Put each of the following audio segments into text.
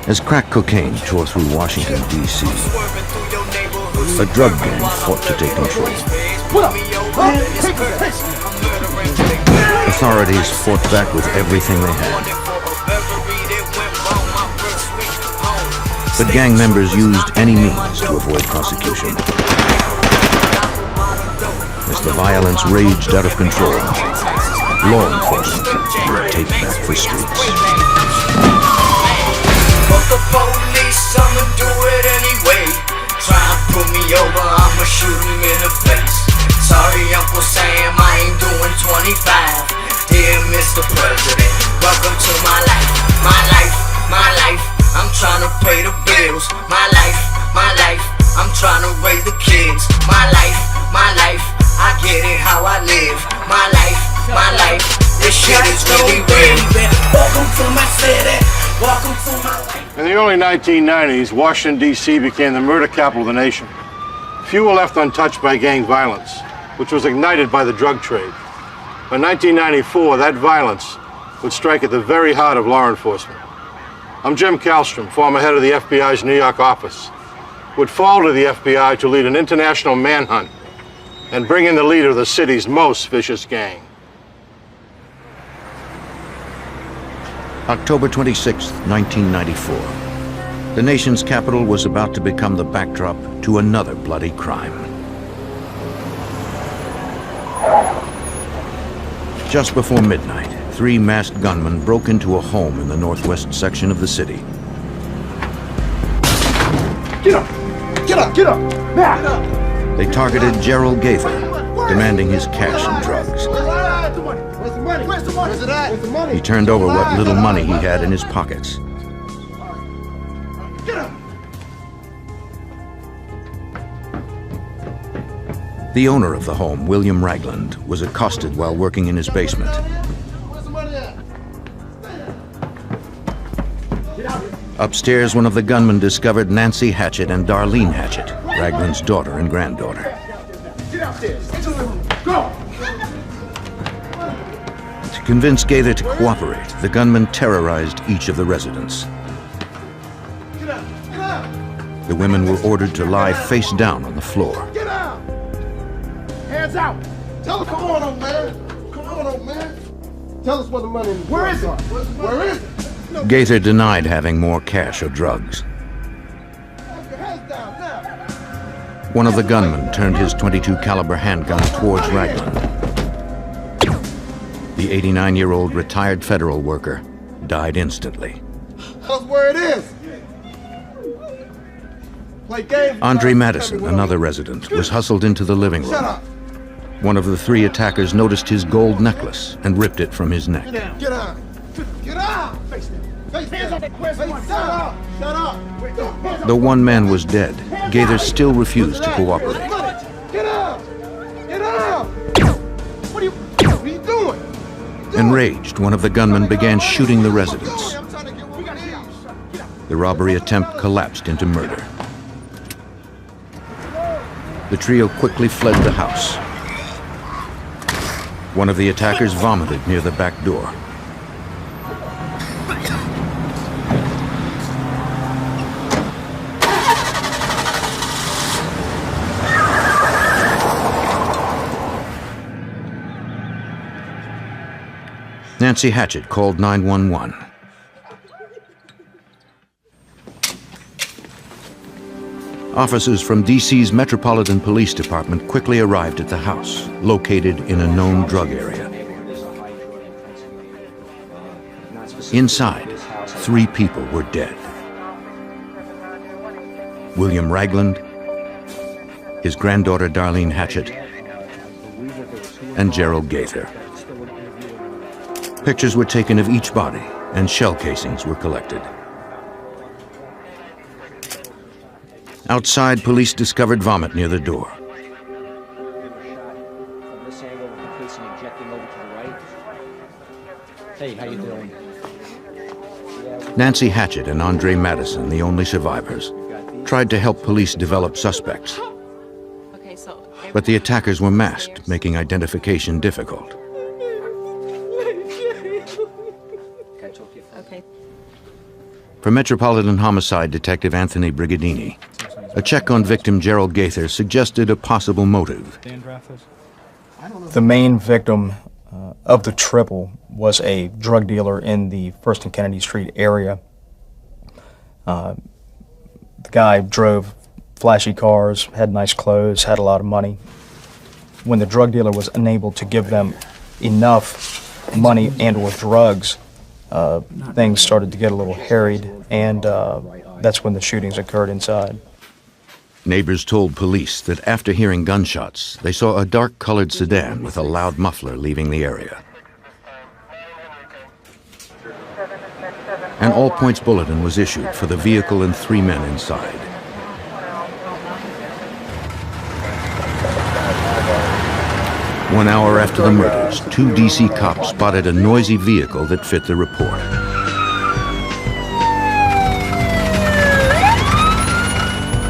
As crack cocaine tore through Washington, D.C., a drug gang fought to take control. Authorities fought back with everything they had. But gang members used any means to avoid prosecution. As the violence raged out of control, law enforcement would take back the streets. Fuck the police, I'ma do it anyway. Try and pull me over, I'ma shoot him in the face. Sorry, Uncle Sam, I ain't doing 25. Dear Mr. President, welcome to my life. My life, my life. I'm trying to pay the bills. My life, my life. I'm trying to raise the kids. My life, my life. I get it how I live. My life, my life. This shit is really real. Welcome to my city. Welcome to my life. In the early 1990s, Washington, D.C. became the murder capital of the nation. Few were left untouched by gang violence, which was ignited by the drug trade. By 1994, that violence would strike at the very heart of law enforcement. I'm Jim Kallstrom, former head of the FBI's New York office, who would fall to the FBI to lead an international manhunt and bring in the leader of the city's most vicious gang. October 26, 1994. The nation's capital was about to become the backdrop to another bloody crime. Just before midnight, 3 masked gunmen broke into a home in the northwest section of the city. Get up! Get up! Get up! Now! Get up. They targeted Gerald Gaither, demanding his cash and drugs. Where's the money? Where's the money? Where's the money? Where's the money? He turned over what little money he had in his pockets. Get up! The owner of the home, William Ragland, was accosted while working in his basement. Where's the money at? Upstairs, one of the gunmen discovered Nancy Hatchett and Darlene Hatchett, Ragland's daughter and granddaughter. Get upstairs. Into the room. Go! To convince Gaither to cooperate, the gunmen terrorized each of the residents. Get up! Get up! The women were ordered to lie face down on the floor. Get out! Hands out! Tell us, come on, old man! Come on, old man! Tell us where the money is. Where is it? Where is it? Gaither denied having more cash or drugs. Put your hands down now! One of the gunmen turned his .22 caliber handgun towards Ragland. The 89-year-old retired federal worker died instantly. Tell us where it is! Play games. Andre Madison, another resident, was hustled into the living room. Shut up! One of the 3 attackers noticed his gold necklace and ripped it from his neck. Get out! Get out! Face down! Face down! Shut up! Shut up! Though one man was dead, Gaither still refused to cooperate. Get out! Get out! What are you doing? Enraged, one of the gunmen began shooting the residents. The robbery attempt collapsed into murder. The trio quickly fled the house. One of the attackers vomited near the back door. Nancy Hatchett called 911. Officers from D.C.'s Metropolitan Police Department quickly arrived at the house, located in a known drug area. Inside, 3 people were dead. William Ragland, his granddaughter Darlene Hatchett, and Gerald Gaither. Pictures were taken of each body, and shell casings were collected. Outside, police discovered vomit near the door. Hey, how you doing? Nancy Hatchett and Andre Madison, the only survivors, tried to help police develop suspects. But the attackers were masked, making identification difficult. Okay. For Metropolitan Homicide Detective Anthony Brigadini, a check on victim Gerald Gaither suggested a possible motive. The main victim of the triple was a drug dealer in the First and Kennedy Street area. The guy drove flashy cars, had nice clothes, had a lot of money. When the drug dealer was unable to give them enough money and or drugs, things started to get a little harried, and that's when the shootings occurred inside. Neighbors told police that after hearing gunshots, they saw a dark-colored sedan with a loud muffler leaving the area. An all-points bulletin was issued for the vehicle and 3 men inside. One hour after the murders, 2 D.C. cops spotted a noisy vehicle that fit the report.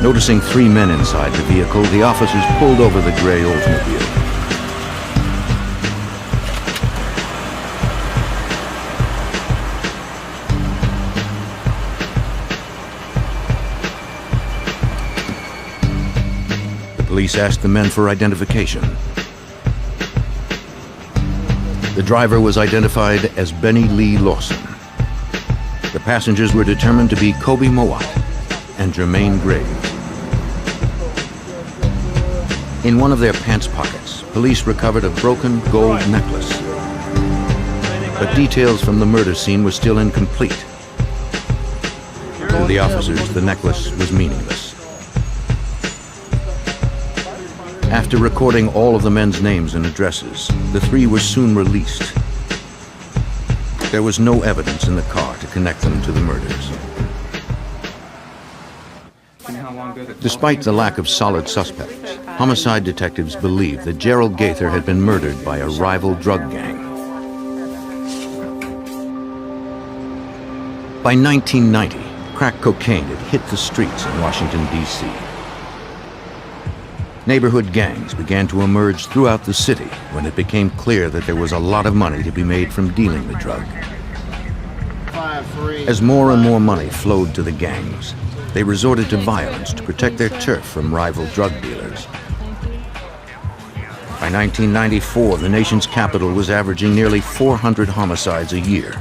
Noticing 3 men inside the vehicle, the officers pulled over the gray Oldsmobile. The police asked the men for identification. The driver was identified as Benny Lee Lawson. The passengers were determined to be Kobe Mowat and Jermaine Graves. In one of their pants pockets, police recovered a broken gold necklace. But details from the murder scene were still incomplete. To the officers, the necklace was meaningless. After recording all of the men's names and addresses, the 3 were soon released. There was no evidence in the car to connect them to the murders. Despite the lack of solid suspects, homicide detectives believed that Gerald Gaither had been murdered by a rival drug gang. By 1990, crack cocaine had hit the streets in Washington, D.C. Neighborhood gangs began to emerge throughout the city when it became clear that there was a lot of money to be made from dealing the drug. As more and more money flowed to the gangs, they resorted to violence to protect their turf from rival drug dealers. By 1994, the nation's capital was averaging nearly 400 homicides a year.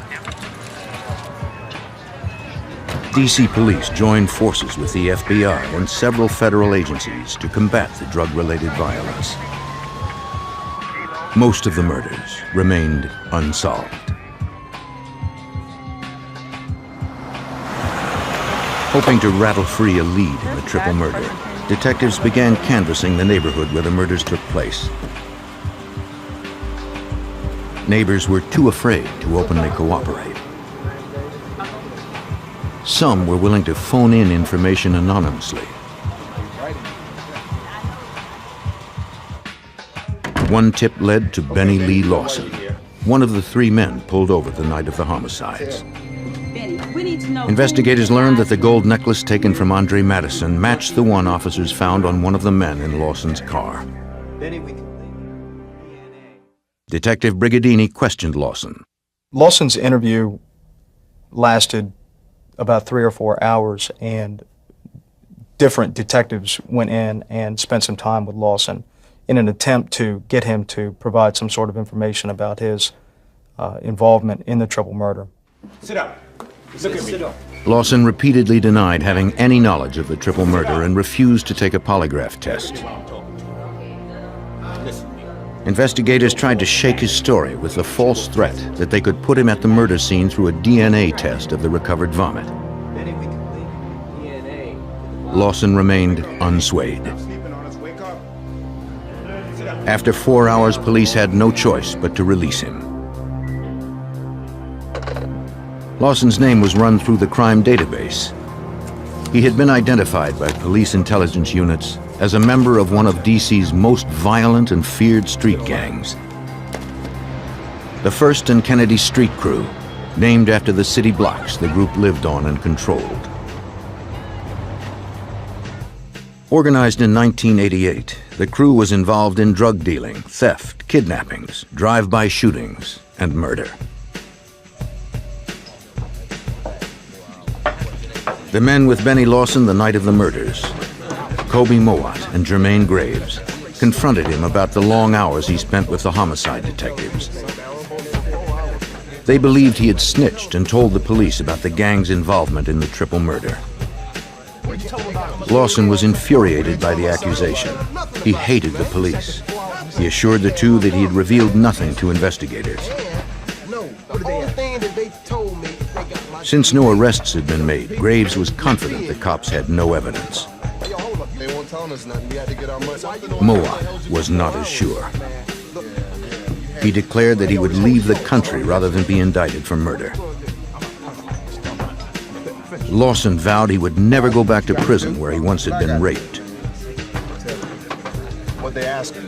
D.C. police joined forces with the FBI and several federal agencies to combat the drug-related violence. Most of the murders remained unsolved. Hoping to rattle free a lead in the triple murder, detectives began canvassing the neighborhood where the murders took place. Neighbors were too afraid to openly cooperate. Some were willing to phone in information anonymously. One tip led to Benny Lee Lawson, one of the 3 men pulled over the night of the homicides. Investigators learned that the gold necklace taken from Andre Madison matched the one officers found on one of the men in Lawson's car. Detective Brigadini questioned Lawson. Lawson's interview lasted about 3 or 4 hours, and different detectives went in and spent some time with Lawson in an attempt to get him to provide some sort of information about his involvement in the triple murder. Sit down. Look at me. Lawson repeatedly denied having any knowledge of the triple murder and refused to take a polygraph test. Investigators tried to shake his story with the false threat that they could put him at the murder scene through a DNA test of the recovered vomit. Lawson remained unswayed. After 4 hours, police had no choice but to release him. Lawson's name was run through the crime database. He had been identified by police intelligence units as a member of one of D.C.'s most violent and feared street gangs. The First and Kennedy Street Crew, named after the city blocks the group lived on and controlled. Organized in 1988, the crew was involved in drug dealing, theft, kidnappings, drive-by shootings, and murder. The men with Benny Lawson the night of the murders, Kobe Mowat and Jermaine Graves, confronted him about the long hours he spent with the homicide detectives. They believed he had snitched and told the police about the gang's involvement in the triple murder. Lawson was infuriated by the accusation. He hated the police. He assured the two that he had revealed nothing to investigators. Since no arrests had been made, Graves was confident the cops had no evidence. Mowat was not as sure. He declared that he would leave the country rather than be indicted for murder. Lawson vowed he would never go back to prison where he once had been raped. What they asking?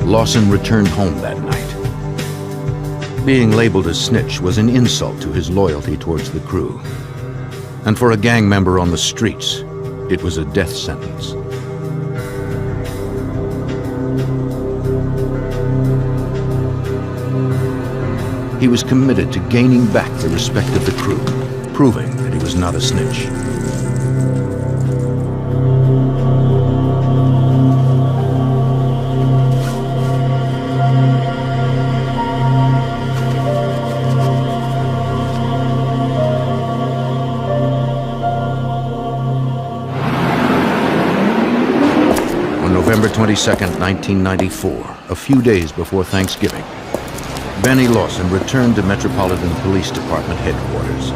Lawson returned home that night. Being labeled a snitch was an insult to his loyalty towards the crew. And for a gang member on the streets, it was a death sentence. He was committed to gaining back the respect of the crew, proving that he was not a snitch. On November 22nd, 1994, a few days before Thanksgiving, Benny Lawson returned to Metropolitan Police Department headquarters.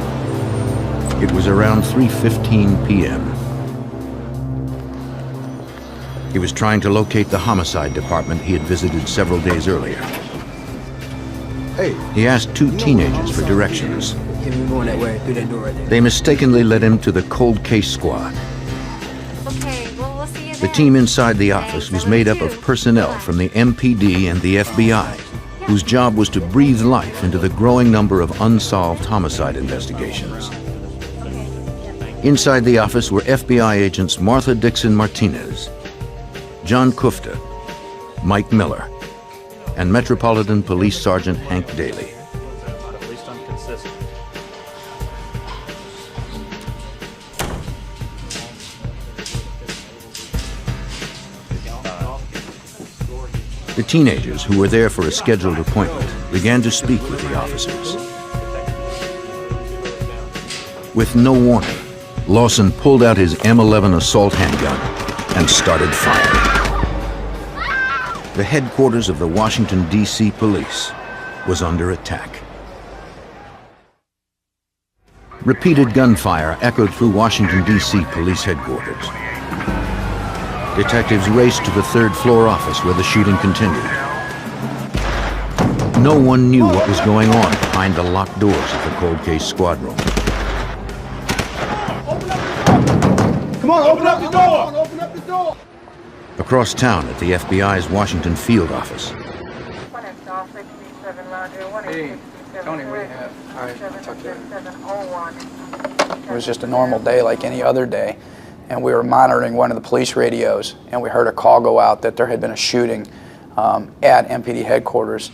It was around 3:15 p.m. He was trying to locate the homicide department he had visited several days earlier. Hey. He asked two teenagers for directions. Yeah, we're going that way, through that door right there. They mistakenly led him to the cold case squad. Okay, well, we'll see you The then. team inside the office was made up of personnel from the MPD and the FBI, whose job was to breathe life into the growing number of unsolved homicide investigations. Inside the office were FBI agents Martha Dixon Martinez, John Kufta, Mike Miller, and Metropolitan Police Sergeant Hank Daly. At least I'm consistent. The teenagers, who were there for a scheduled appointment, began to speak with the officers. With no warning, Lawson pulled out his M11 assault handgun and started firing. The headquarters of the Washington, D.C. police was under attack. Repeated gunfire echoed through Washington, D.C. police headquarters. Detectives raced to the third-floor office where the shooting continued. No one knew what was going on behind the locked doors of the cold case squad room. Come on, open up the door! Open up the door! Across town at the FBI's Washington field office, Hey, Tony, what do you have? All right, I'll talk to you. It was just a normal day like any other day, and we were monitoring one of the police radios, and we heard a call go out that there had been a shooting at MPD headquarters.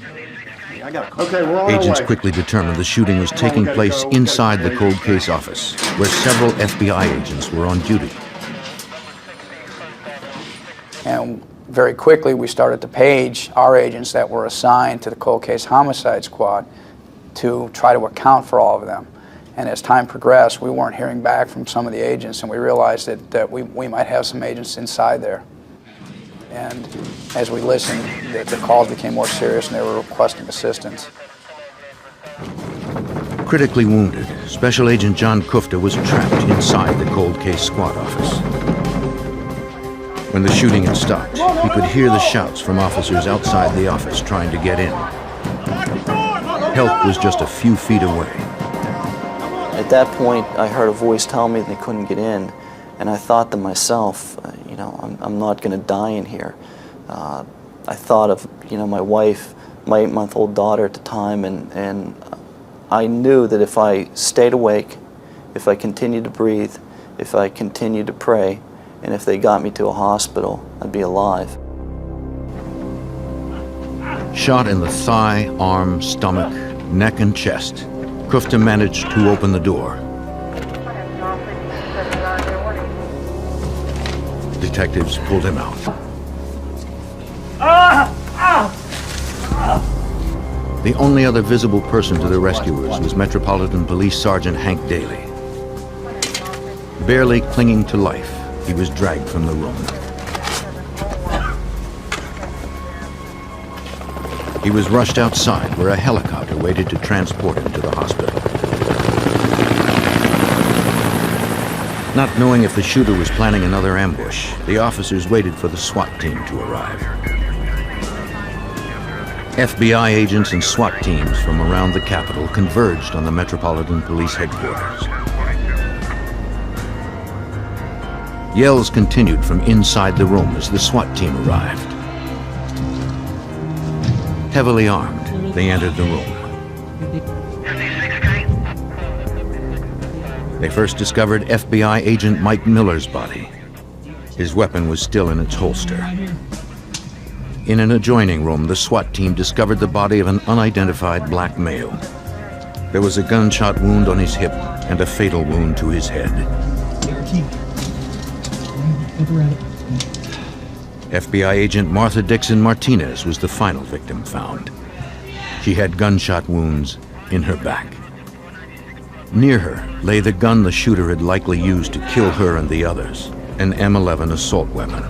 Okay, we're on agents our way. quickly determined the shooting was taking place inside the cold case office, where several FBI agents were on duty. And very quickly, we started to page our agents that were assigned to the cold case homicide squad to try to account for all of them. And as time progressed, we weren't hearing back from some of the agents, and we realized that we might have some agents inside there. And as we listened, the calls became more serious, and they were requesting assistance. Critically wounded, Special Agent John Kufta was trapped inside the cold case squad office. When the shooting had stopped, he could hear the shouts from officers outside the office trying to get in. Help was just a few feet away. At that point, I heard a voice tell me they couldn't get in, and I thought to myself, I'm not going to die in here. I thought of, my wife, my 8-month-old daughter at the time, and I knew that if I stayed awake, if I continued to breathe, if I continued to pray, and if they got me to a hospital, I'd be alive. Shot in the thigh, arm, stomach, neck and chest. Kufta managed to open the door. Detectives pulled him out. The only other visible person to the rescuers was Metropolitan Police Sergeant Hank Daly. Barely clinging to life, he was dragged from the room. He was rushed outside where a helicopter waited to transport him to the hospital. Not knowing if the shooter was planning another ambush, the officers waited for the SWAT team to arrive. FBI agents and SWAT teams from around the Capitol converged on the Metropolitan Police headquarters. Yells continued from inside the room as the SWAT team arrived. Heavily armed, they entered the room. They first discovered FBI agent Mike Miller's body. His weapon was still in its holster. In an adjoining room, the SWAT team discovered the body of an unidentified black male. There was a gunshot wound on his hip and a fatal wound to his head. FBI agent Martha Dixon Martinez was the final victim found. She had gunshot wounds in her back. Near her lay the gun the shooter had likely used to kill her and the others, an M11 assault weapon.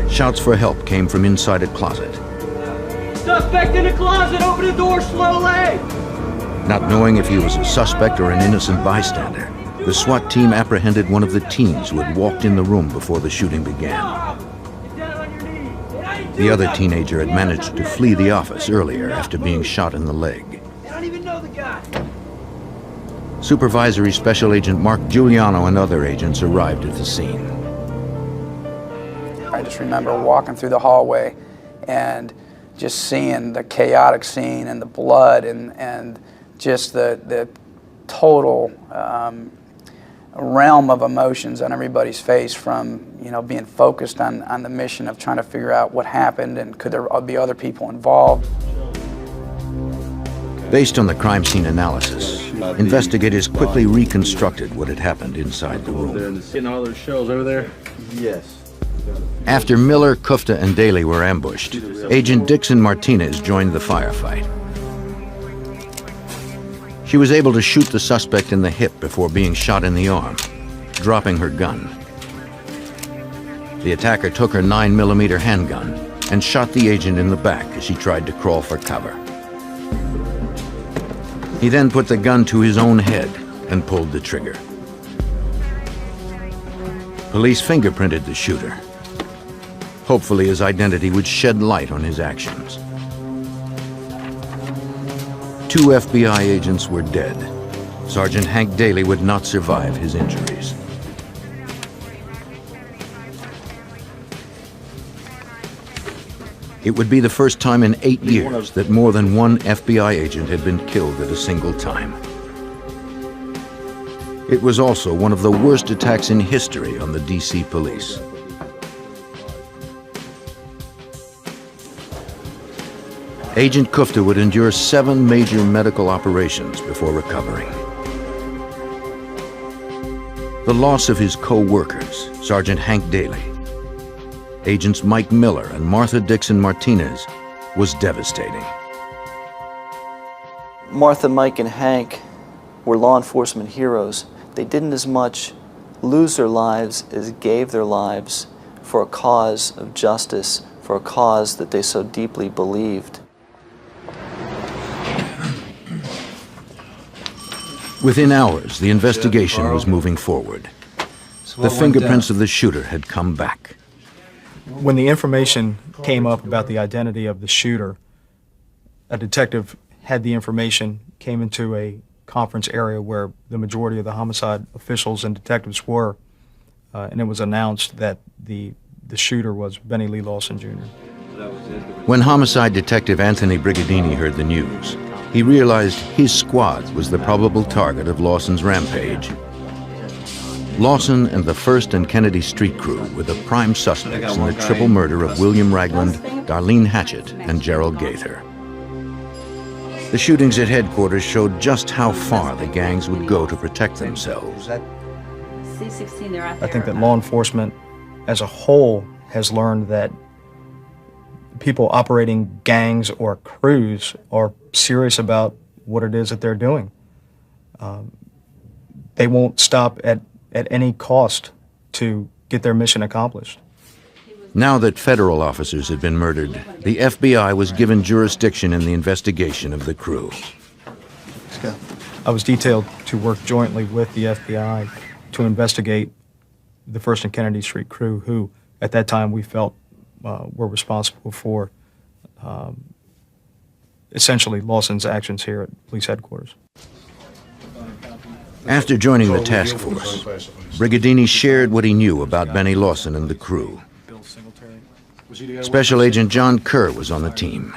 Shouts for help came from inside a closet. Suspect in the closet, open the door slowly! Not knowing if he was a suspect or an innocent bystander, the SWAT team apprehended one of the teens who had walked in the room before the shooting began. The other teenager had managed to flee the office earlier after being shot in the leg. I don't even know the guy. Supervisory Special Agent Mark Giuliano and other agents arrived at the scene. I just remember walking through the hallway and just seeing the chaotic scene and the blood and just the total realm of emotions on everybody's face, from being focused on the mission of trying to figure out what happened and could there be other people involved. Based on the crime scene analysis, investigators quickly reconstructed what had happened inside the room. Getting all those shells over there? Yes. After Miller, Kufta, and Daly were ambushed, Agent Dixon Martinez joined the firefight. She was able to shoot the suspect in the hip before being shot in the arm, dropping her gun. The attacker took her 9mm handgun and shot the agent in the back as she tried to crawl for cover. He then put the gun to his own head and pulled the trigger. Police fingerprinted the shooter. Hopefully his identity would shed light on his actions. 2 FBI agents were dead. Sergeant Hank Daly would not survive his injuries. It would be the first time in 8 years that more than one FBI agent had been killed at a single time. It was also one of the worst attacks in history on the DC police. Agent Kufta would endure 7 major medical operations before recovering. The loss of his co-workers, Sergeant Hank Daly, Agents Mike Miller and Martha Dixon Martinez, was devastating. Martha, Mike, and Hank were law enforcement heroes. They didn't as much lose their lives as gave their lives for a cause of justice, for a cause that they so deeply believed. Within hours, the investigation was moving forward. The fingerprints of the shooter had come back. When the information came up about the identity of the shooter, a detective had the information, came into a conference area where the majority of the homicide officials and detectives were, and it was announced that the shooter was Benny Lee Lawson Jr. When homicide detective Anthony Brigadini heard the news, he realized his squad was the probable target of Lawson's rampage. Lawson and the 1st and Kennedy Street crew were the prime suspects in the triple murder of William Ragland, Darlene Hatchett, and Gerald Gaither. The shootings at headquarters showed just how far the gangs would go to protect themselves. I think that law enforcement as a whole has learned that people operating gangs or crews are serious about what it is that they're doing. They won't stop at any cost to get their mission accomplished. Now that federal officers had been murdered, the FBI was given jurisdiction in the investigation of the crew. I was detailed to work jointly with the FBI to investigate the 1st and Kennedy Street crew, who at that time we felt were responsible for essentially Lawson's actions here at police headquarters. After joining the task force, Brigadini shared what he knew about Benny Lawson and the crew. Special Agent John Kerr was on the team.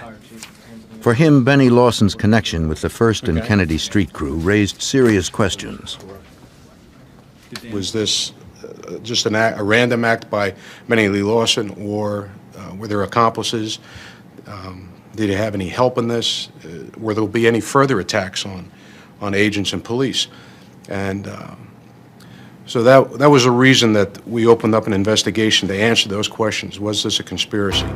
For him, Benny Lawson's connection with the 1st and Kennedy Street crew raised serious questions. Was this just a random act by Benny Lee Lawson, or were there accomplices? Did he have any help in this? Will there be any further attacks on agents and police? And so that was a reason that we opened up an investigation to answer those questions. Was this a conspiracy?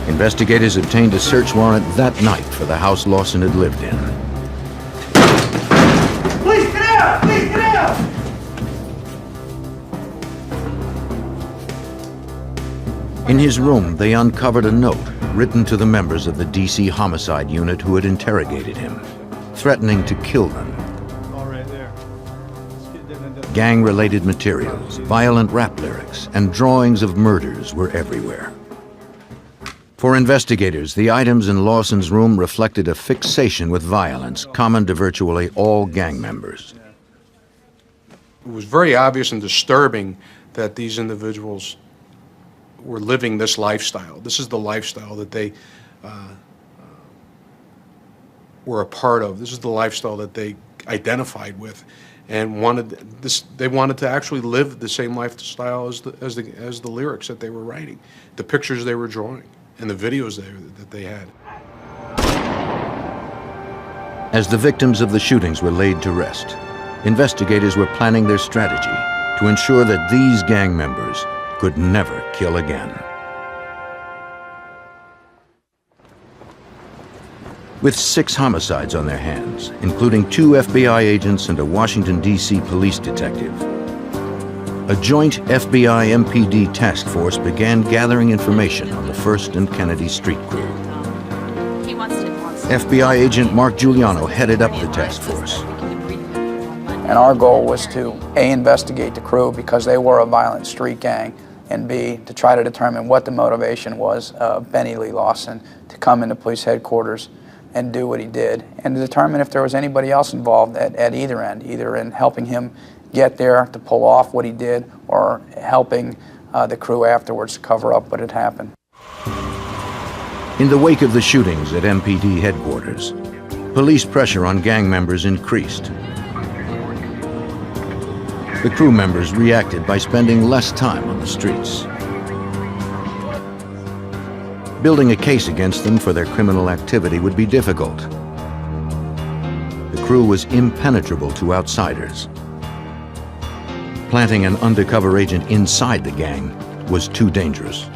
Investigators obtained a search warrant that night for the house Lawson had lived in. Please get out! Please get out! In his room, they uncovered a note written to the members of the DC homicide unit who had interrogated him, threatening to kill them. Gang-related materials, violent rap lyrics, and drawings of murders were everywhere. For investigators, the items in Lawson's room reflected a fixation with violence common to virtually all gang members. It was very obvious and disturbing that these individuals were living this lifestyle. This is the lifestyle that they were a part of. This is the lifestyle that they identified with, and they wanted to actually live the same lifestyle as the lyrics that they were writing, the pictures they were drawing, and the videos that they had. As the victims of the shootings were laid to rest, investigators were planning their strategy to ensure that these gang members could never kill again. With 6 homicides on their hands, including 2 FBI agents and a Washington, D.C. police detective, a joint FBI-MPD task force began gathering information on the 1st and Kennedy Street crew. FBI agent Mark Giuliano headed up the task force. And our goal was to A, investigate the crew because they were a violent street gang, and B, to try to determine what the motivation was of Benny Lee Lawson to come into police headquarters and do what he did, and to determine if there was anybody else involved at either end, either in helping him get there to pull off what he did or helping the crew afterwards to cover up what had happened. In the wake of the shootings at MPD headquarters, police pressure on gang members increased. The crew members reacted by spending less time on the streets. Building a case against them for their criminal activity would be difficult. The crew was impenetrable to outsiders. Planting an undercover agent inside the gang was too dangerous.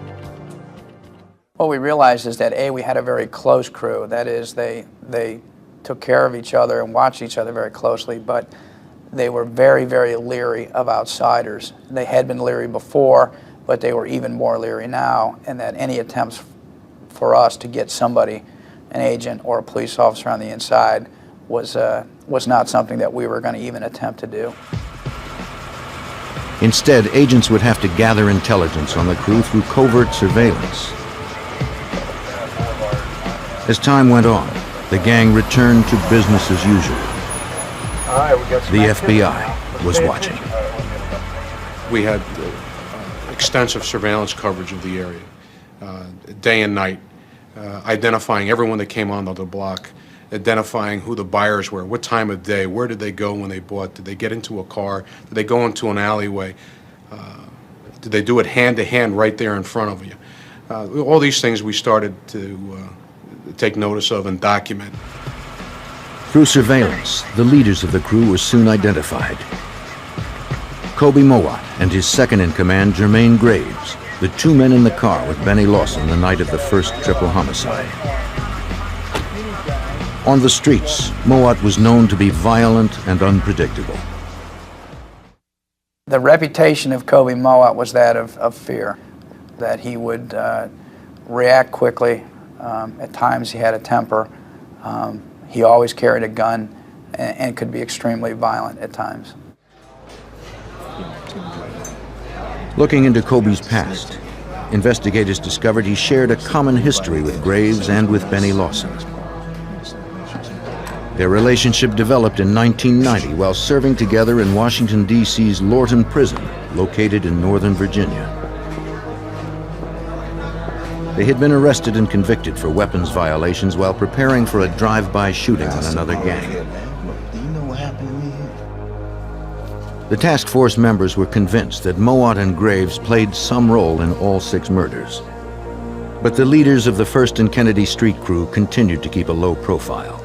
What we realized is that A, we had a very close crew. That is, they took care of each other and watched each other very closely, but they were very, very leery of outsiders. They had been leery before, but they were even more leery now, and that any attempts for us to get somebody, an agent or a police officer on the inside, was not something that we were going to even attempt to do. Instead, agents would have to gather intelligence on the crew through covert surveillance. As time went on, the gang returned to business as usual. The FBI was watching. We had extensive surveillance coverage of the area, day and night, identifying everyone that came onto the block identifying who the buyers were, what time of day, where did they go when they bought, did they get into a car, did they go into an alleyway, did they do it hand to hand right there in front of you. All these things we started to take notice of and document. Through surveillance, the leaders of the crew were soon identified. Kobe Mowat and his second-in-command, Jermaine Graves, the two men in the car with Benny Lawson the night of the first triple homicide. On the streets, Mowat was known to be violent and unpredictable. The reputation of Kobe Mowat was that of fear, that he would react quickly. At times he had a temper. He always carried a gun and could be extremely violent at times. Looking into Kobe's past, investigators discovered he shared a common history with Graves and with Benny Lawson. Their relationship developed in 1990 while serving together in Washington, D.C.'s Lorton Prison, located in Northern Virginia. They had been arrested and convicted for weapons violations while preparing for a drive-by shooting on another gang. Do you know what happened to me? The task force members were convinced that Mowat and Graves played some role in all 6 murders. But the leaders of the 1st and Kennedy Street crew continued to keep a low profile.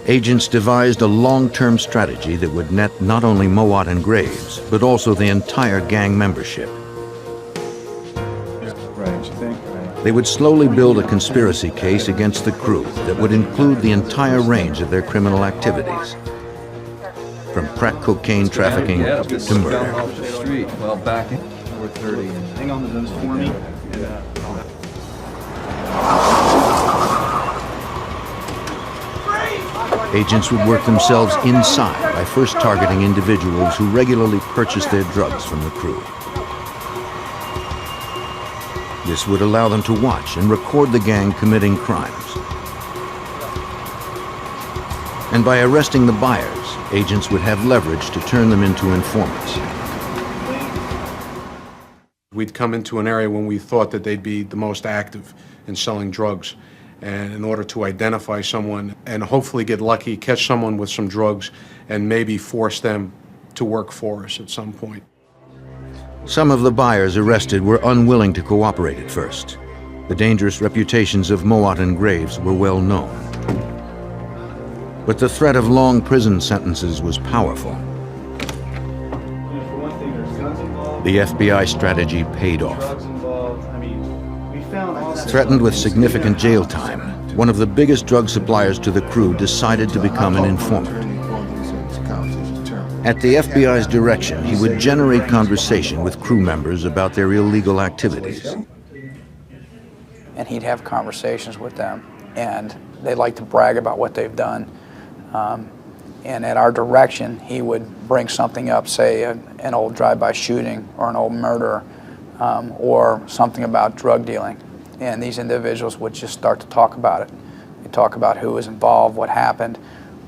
Agents devised a long-term strategy that would net not only Mowat and Graves, but also the entire gang membership. They would slowly build a conspiracy case against the crew that would include the entire range of their criminal activities, from crack cocaine trafficking to murder. Well, back in 4:30. Hang on to those for me. Agents would work themselves inside by first targeting individuals who regularly purchased their drugs from the crew. This would allow them to watch and record the gang committing crimes. And by arresting the buyers, agents would have leverage to turn them into informants. We'd come into an area when we thought that they'd be the most active in selling drugs. And in order to identify someone and hopefully get lucky, catch someone with some drugs, and maybe force them to work for us at some point. Some of the buyers arrested were unwilling to cooperate at first. The dangerous reputations of Mowat and Graves were well known. But the threat of long prison sentences was powerful. The FBI strategy paid off. Threatened with significant jail time, one of the biggest drug suppliers to the crew decided to become an informant. At the FBI's direction, he would generate conversation with crew members about their illegal activities. And he'd have conversations with them, and they like to brag about what they've done. And at our direction, he would bring something up, say an old drive-by shooting or an old murder, or something about drug dealing. And these individuals would just start to talk about it. They'd talk about who was involved, what happened.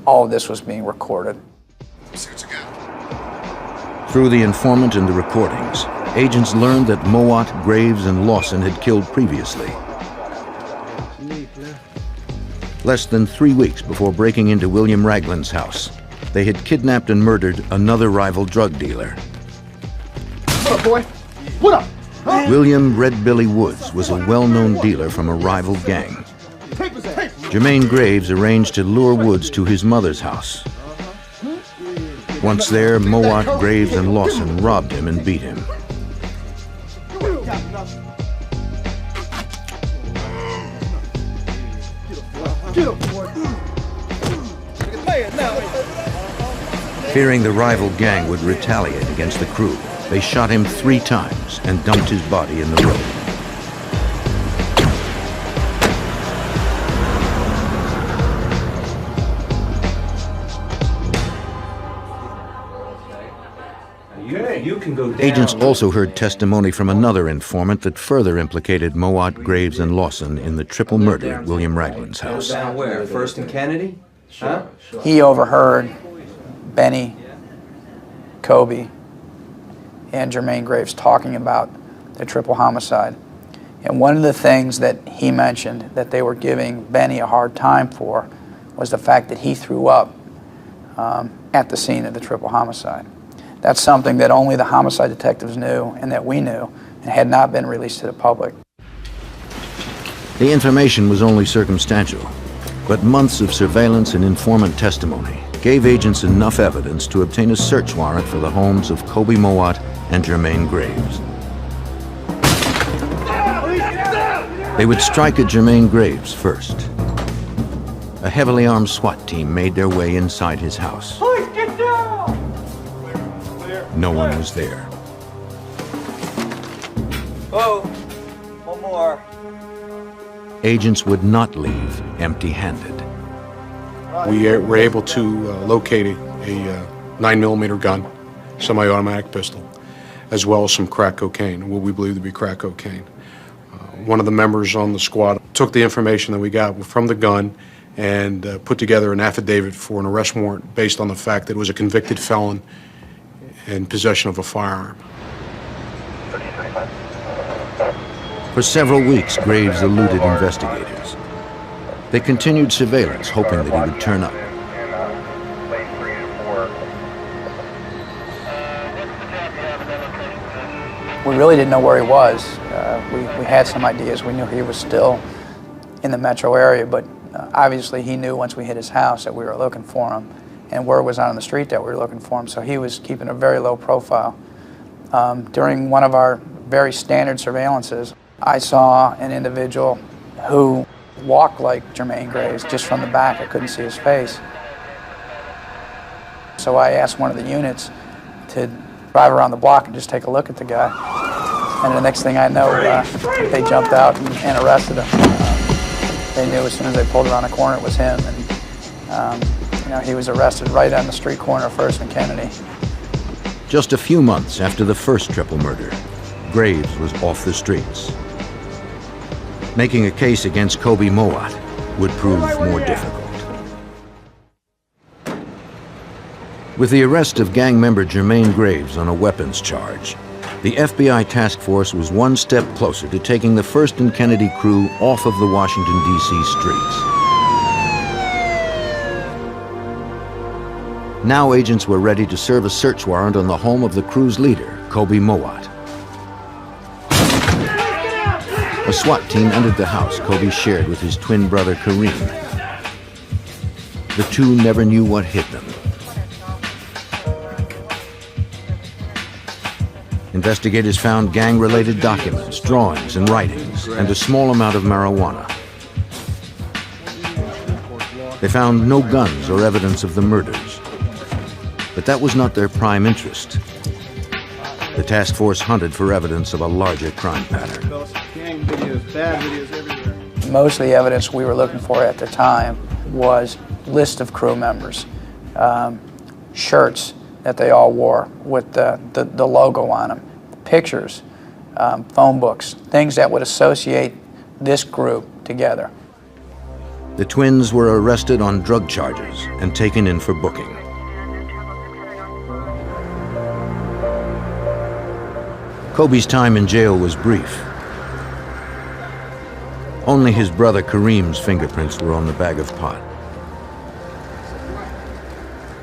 All of this was being recorded. Through the informant and the recordings, agents learned that Mowat, Graves, and Lawson had killed previously. Less than 3 weeks before breaking into William Ragland's house, they had kidnapped and murdered another rival drug dealer. What up, boy? What up? Huh? William Red Billy Woods was a well-known dealer from a rival gang. Jermaine Graves arranged to lure Woods to his mother's house. Once there, Mowat, Graves, and Lawson robbed him and beat him. Fearing the rival gang would retaliate against the crew, they shot him 3 times and dumped his body in the road. Agents also heard testimony from another informant that further implicated Mowat, Graves, and Lawson in the triple murder at William Ragland's house. Down where? 1st and Kennedy? Huh? He overheard Benny, Kobe, and Jermaine Graves talking about the triple homicide. And one of the things that he mentioned that they were giving Benny a hard time for was the fact that he threw up at the scene of the triple homicide. That's something that only the homicide detectives knew and that we knew and had not been released to the public. The information was only circumstantial, but months of surveillance and informant testimony gave agents enough evidence to obtain a search warrant for the homes of Kobe Mowat and Jermaine Graves. They would strike at Jermaine Graves first. A heavily armed SWAT team made their way inside his house. Please get down! No one was there. Oh, one more. Agents would not leave empty-handed. We were able to locate a 9mm gun, semi-automatic pistol, as well as some crack cocaine, what we believe to be crack cocaine. One of the members on the squad took the information that we got from the gun and put together an affidavit for an arrest warrant based on the fact that it was a convicted felon in possession of a firearm. For several weeks, Graves eluded investigators. They continued surveillance, hoping that he would turn up. We really didn't know where he was. We had some ideas. We knew he was still in the metro area, but obviously he knew once we hit his house that we were looking for him, and word was out on the street that we were looking for him, so he was keeping a very low profile. During one of our very standard surveillances, I saw an individual who walked like Jermaine Graves, just from the back. I couldn't see his face. So I asked one of the units to drive around the block and just take a look at the guy. And the next thing I know, they jumped out and arrested him. They knew as soon as they pulled around the corner it was him. And you know, he was arrested right on the street corner of First and Kennedy. Just a few months after the first triple murder, Graves was off the streets. Making a case against Kobe Mowat would prove more difficult. With the arrest of gang member Jermaine Graves on a weapons charge, the FBI task force was one step closer to taking the First and Kennedy crew off of the Washington, D.C. streets. Now agents were ready to serve a search warrant on the home of the crew's leader, Kobe Mowat. A SWAT team entered the house Kobe shared with his twin brother Kareem. The two never knew what hit them. Investigators found gang-related documents, drawings, and writings, and a small amount of marijuana. They found no guns or evidence of the murders. But that was not their prime interest. The task force hunted for evidence of a larger crime pattern. Gang videos, bad videos everywhere. Most of the evidence we were looking for at the time was list of crew members, shirts that they all wore with the logo on them, pictures, phone books, things that would associate this group together. The twins were arrested on drug charges and taken in for booking. Kobe's time in jail was brief. Only his brother Kareem's fingerprints were on the bag of pot.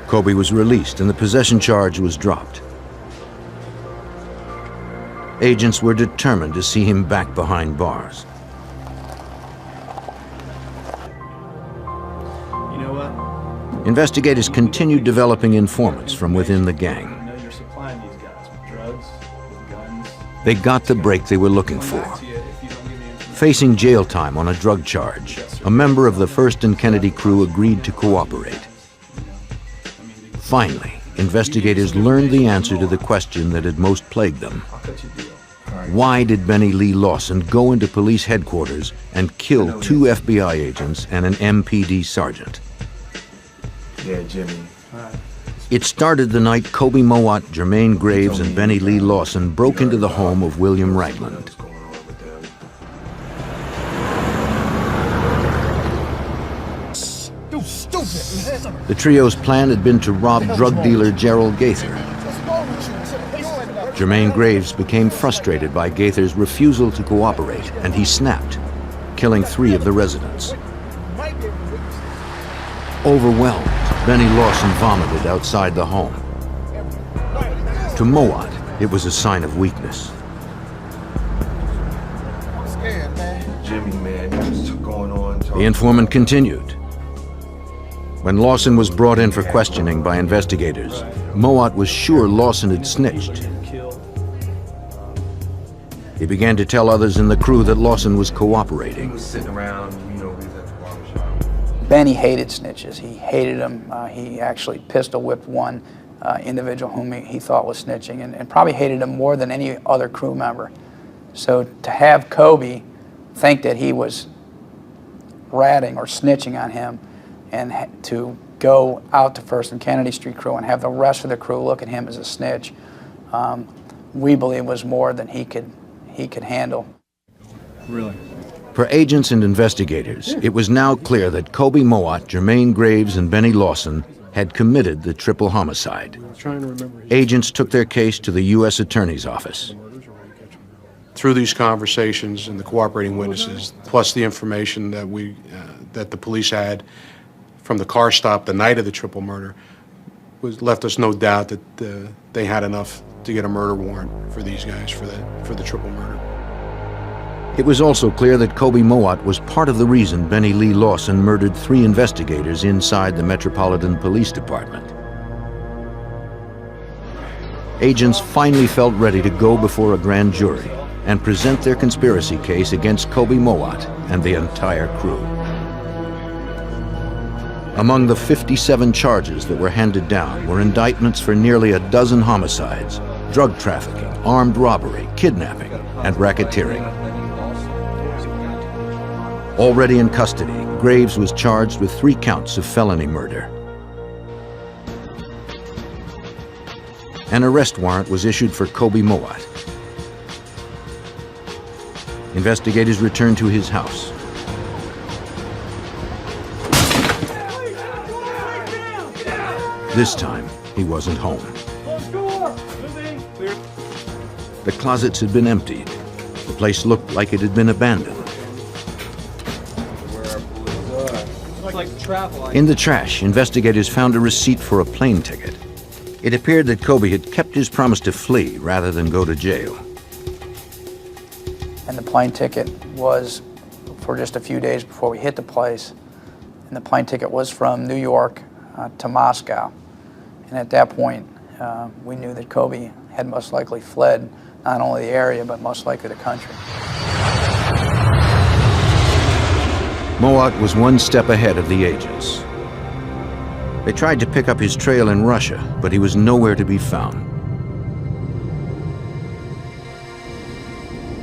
Kobe was released and the possession charge was dropped. Agents were determined to see him back behind bars. You know what? Investigators continued developing informants from within the gang. I know you're supplying these guys with drugs, with guns. They got the break they were looking for. Facing jail time on a drug charge, a member of the First and Kennedy crew agreed to cooperate. Finally, investigators learned the answer to the question that had most plagued them. Why did Benny Lee Lawson go into police headquarters and kill 2 FBI agents and an MPD sergeant? Yeah, Jimmy. It started the night Kobe Mowat, Jermaine Graves, and Benny Lee Lawson broke into the home of William Ragland. The trio's plan had been to rob drug dealer Gerald Gaither. Jermaine Graves became frustrated by Gaither's refusal to cooperate, and he snapped, killing 3 of the residents. Overwhelmed, Benny Lawson vomited outside the home. To Mowat, it was a sign of weakness. Jimmy, man, what's going on? The informant continued. When Lawson was brought in for questioning by investigators, Mowat was sure Lawson had snitched. He began to tell others in the crew that Lawson was cooperating. He was sitting around, you know, he was at the barbershop. Benny hated snitches. He hated them. He actually pistol whipped one individual whom he thought was snitching, and probably hated him more than any other crew member. So to have Kobe think that he was ratting or snitching on him, and to go out to First and Kennedy Street crew and have the rest of the crew look at him as a snitch, we believe was more than he could handle. Really? For agents and investigators, it was now clear that Kobe Mowat, Jermaine Graves, and Benny Lawson had committed the triple homicide. Agents took their case to the U.S. Attorney's Office. Through these conversations and the cooperating witnesses, plus the information that that the police had from the car stop the night of the triple murder, left us no doubt that they had enough to get a murder warrant for these guys for the triple murder. It was also clear that Kobe Mowat was part of the reason Benny Lee Lawson murdered 3 investigators inside the Metropolitan Police Department. Agents finally felt ready to go before a grand jury and present their conspiracy case against Kobe Mowat and the entire crew. Among the 57 charges that were handed down were indictments for nearly a dozen homicides, drug trafficking, armed robbery, kidnapping, and racketeering. Already in custody, Graves was charged with 3 counts of felony murder. An arrest warrant was issued for Kobe Mowat. Investigators returned to his house. This time, he wasn't home. The closets had been emptied. The place looked like it had been abandoned. In the trash, investigators found a receipt for a plane ticket. It appeared that Kobe had kept his promise to flee rather than go to jail. And the plane ticket was for just a few days before we hit the place. And the plane ticket was from New York to Moscow. And at that point, we knew that Kobe had most likely fled not only the area, but most likely the country. Mowat was one step ahead of the agents. They tried to pick up his trail in Russia, but he was nowhere to be found.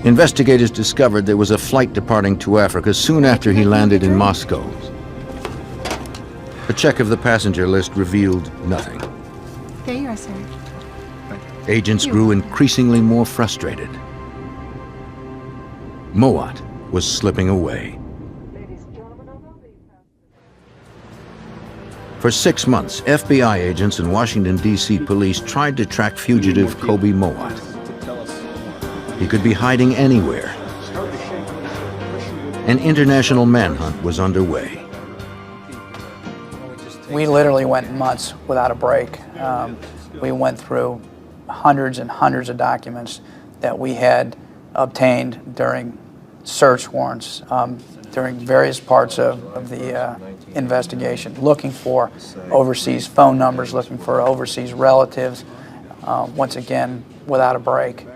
Investigators discovered there was a flight departing to Africa soon after he landed in Moscow. A check of the passenger list revealed nothing. There you are, sir. Agents grew increasingly more frustrated. Mowat was slipping away. For 6 months, FBI agents and Washington, D.C. police tried to track fugitive Kobe Mowat. He could be hiding anywhere. An international manhunt was underway. We literally went months without a break. We went through hundreds and hundreds of documents that we had obtained during search warrants, during various parts of the investigation, looking for overseas phone numbers, looking for overseas relatives, once again, without a break.